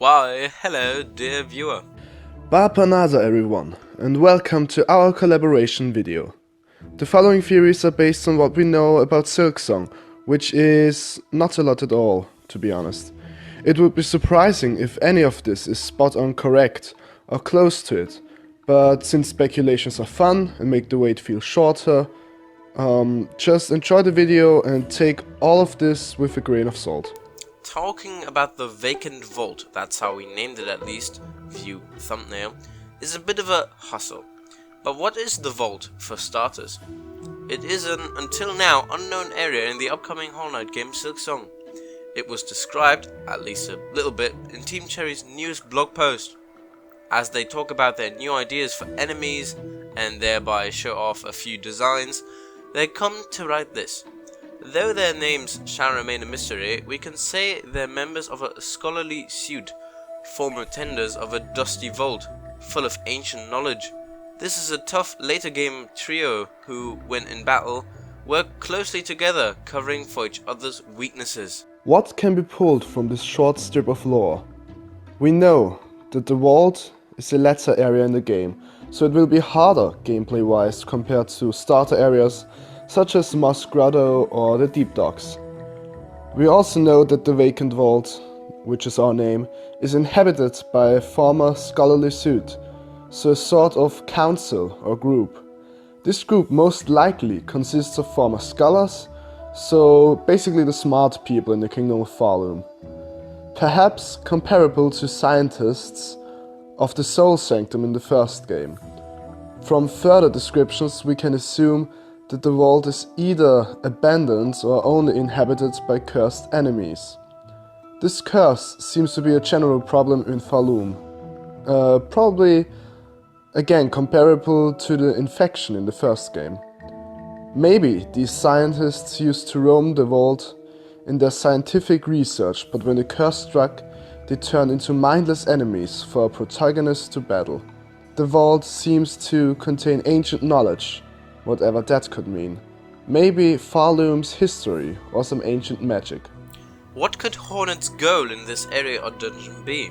Why, hello dear viewer. Bapanada everyone, and welcome to our collaboration video. The following theories are based on what we know about Silksong, which is not a lot at all, to be honest. It would be surprising if any of this is spot on correct, or close to it, but since speculations are fun and make the wait feel shorter, just enjoy the video and take all of this with a grain of salt. Talking about the Vacant Vault, that's how we named it at least, view thumbnail, is a bit of a hustle. But what is the Vault, for starters? It is an, until now, unknown area in the upcoming Hollow Knight game Silksong. It was described, at least a little bit, in Team Cherry's newest blog post. As they talk about their new ideas for enemies, and thereby show off a few designs, they come to write this. Though their names shall remain a mystery, we can say they're members of a scholarly suite, former tenders of a dusty vault, full of ancient knowledge. This is a tough later game trio who, when in battle, work closely together, covering for each other's weaknesses. What can be pulled from this short strip of lore? We know that the vault is a latter area in the game, so it will be harder gameplay wise compared to starter areas such as Moss Grotto or the Deep Docks. We also know that the Vacant Vault, which is our name, is inhabited by a former scholarly suite, so a sort of council or group. This group most likely consists of former scholars, so basically the smart people in the Kingdom of Falloom. Perhaps comparable to scientists of the Soul Sanctum in the first game. From further descriptions we can assume that the vault is either abandoned or only inhabited by cursed enemies. This curse seems to be a general problem in Falloom. Probably, again, comparable to the infection in the first game. Maybe these scientists used to roam the vault in their scientific research, but when the curse struck, they turned into mindless enemies for a protagonist to battle. The vault seems to contain ancient knowledge, whatever that could mean. Maybe Falloom's history or some ancient magic. What could Hornet's goal in this area or dungeon be?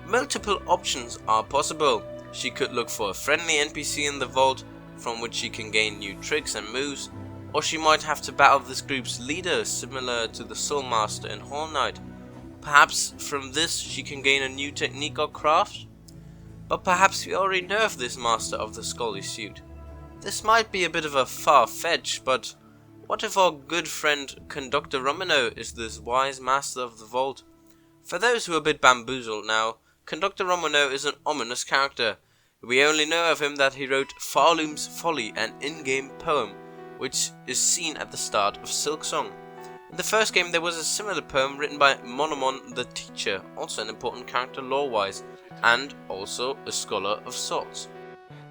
Multiple options are possible. She could look for a friendly NPC in the vault, from which she can gain new tricks and moves, or she might have to battle this group's leader, similar to the Soul Master in Hollow Knight. Perhaps from this she can gain a new technique or craft? But perhaps we already know of this master of the Scholarly Suite. This might be a bit of a far-fetch, but what if our good friend Conductor Romano is this wise master of the vault? For those who are a bit bamboozled now, Conductor Romano is an ominous character. We only know of him that he wrote Falloom's Folly, an in-game poem, which is seen at the start of Silksong. In the first game there was a similar poem written by Monomon the Teacher, also an important character lore-wise, and also a scholar of sorts.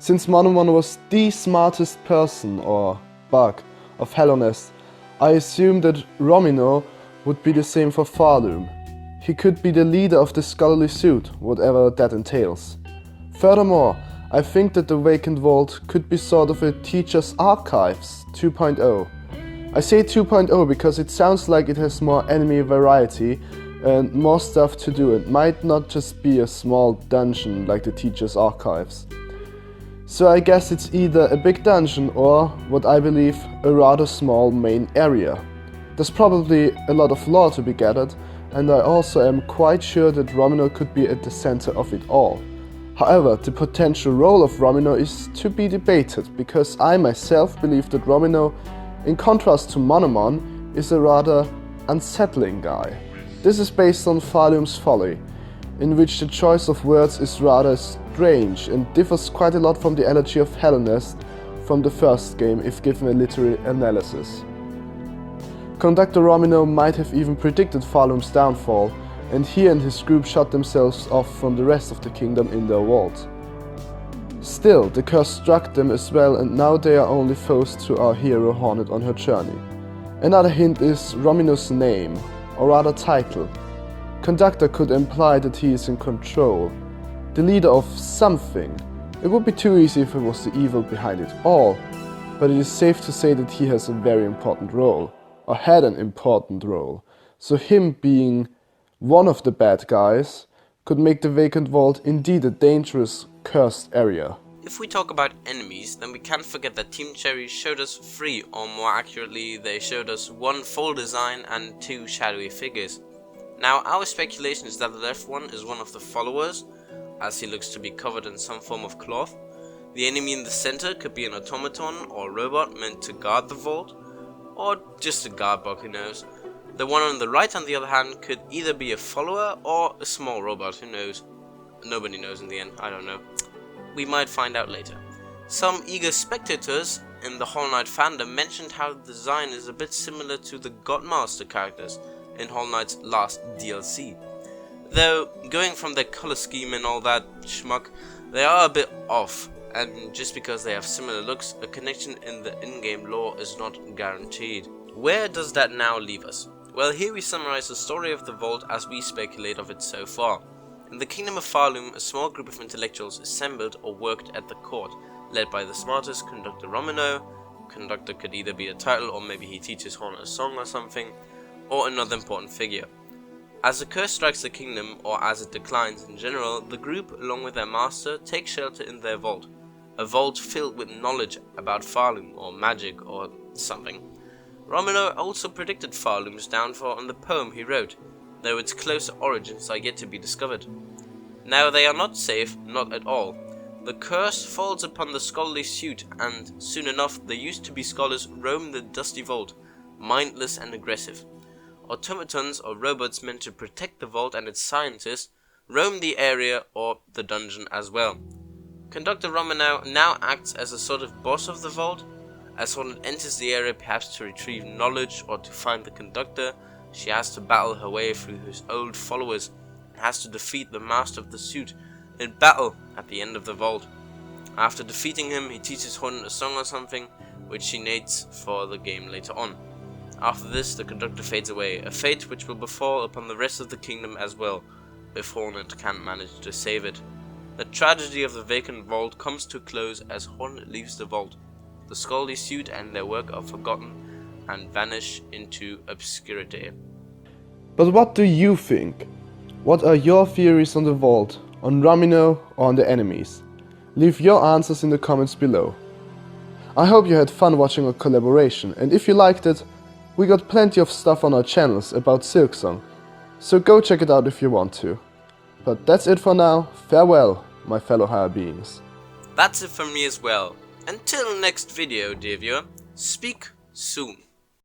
Since Monomon was the smartest person, or bug, of Hallownest, I assume that Romino would be the same for Falloom. He could be the leader of the scholarly suite, whatever that entails. Furthermore, I think that the Vacant Vault could be sort of a Teacher's Archives 2.0. I say 2.0 because it sounds like it has more enemy variety and more stuff to do. It might not just be a small dungeon like the Teacher's Archives. So I guess it's either a big dungeon or, what I believe, a rather small main area. There's probably a lot of lore to be gathered, and I also am quite sure that Romino could be at the center of it all. However, the potential role of Romino is to be debated, because I myself believe that Romino, in contrast to Monomon, is a rather unsettling guy. This is based on Falloom's Folly, in which the choice of words is rather strange and differs quite a lot from the Elegy of Hallownest from the first game if given a literary analysis. Conductor Romino might have even predicted Falloom's downfall, and he and his group shut themselves off from the rest of the kingdom in their vault. Still, the curse struck them as well, and now they are only foes to our hero Hornet on her journey. Another hint is Romino's name, or rather title. Conductor could imply that he is in control, the leader of something. It would be too easy if it was the evil behind it all, but it is safe to say that he has a very important role, or had an important role. So him being one of the bad guys could make the Vacant Vault indeed a dangerous, cursed area. If we talk about enemies, then we can't forget that Team Cherry showed us 3, or more accurately, they showed us 1 full design and 2 shadowy figures. Now, our speculation is that the left one is one of the followers, as he looks to be covered in some form of cloth. The enemy in the center could be an automaton or robot meant to guard the vault, or just a guard bug, who knows. The one on the right, on the other hand, could either be a follower or a small robot, who knows. Nobody knows in the end, I don't know. We might find out later. Some eager spectators in the Hollow Knight fandom mentioned how the design is a bit similar to the Godmaster characters in Hollow Knight's last DLC. Though, going from their color scheme and all that schmuck, they are a bit off, and just because they have similar looks, a connection in the in-game lore is not guaranteed. Where does that now leave us? Well, here we summarize the story of the Vault as we speculate of it so far. In the Kingdom of Farloom, a small group of intellectuals assembled or worked at the court, led by the smartest Conductor Romano. Conductor could either be a title, or maybe he teaches Horn a song or something, or another important figure. As the curse strikes the kingdom, or as it declines in general, the group, along with their master, take shelter in their vault. A vault filled with knowledge about Farloom, or magic, or something. Romano also predicted Farloom's downfall in the poem he wrote, though its closer origins are yet to be discovered. Now they are not safe, not at all. The curse falls upon the scholarly suit, and soon enough the used-to-be scholars roam the dusty vault, mindless and aggressive. Automatons or robots meant to protect the vault and its scientists roam the area or the dungeon as well. Conductor Romano now acts as a sort of boss of the vault. As Hornet enters the area, perhaps to retrieve knowledge or to find the conductor, she has to battle her way through his old followers and has to defeat the master of the suit in battle at the end of the vault. After defeating him, he teaches Hornet a song or something, which she nates for the game later on. After this, the conductor fades away, a fate which will befall upon the rest of the kingdom as well, if Hornet can't manage to save it. The tragedy of the Vacant Vault comes to a close as Hornet leaves the vault. The scholarly suit and their work are forgotten and vanish into obscurity. But what do you think? What are your theories on the vault, on Romano or on the enemies? Leave your answers in the comments below. I hope you had fun watching our collaboration, and if you liked it, we got plenty of stuff on our channels about Silksong, so go check it out if you want to. But that's it for now. Farewell, my fellow higher beings. That's it from me as well. Until next video, dear viewer, speak soon.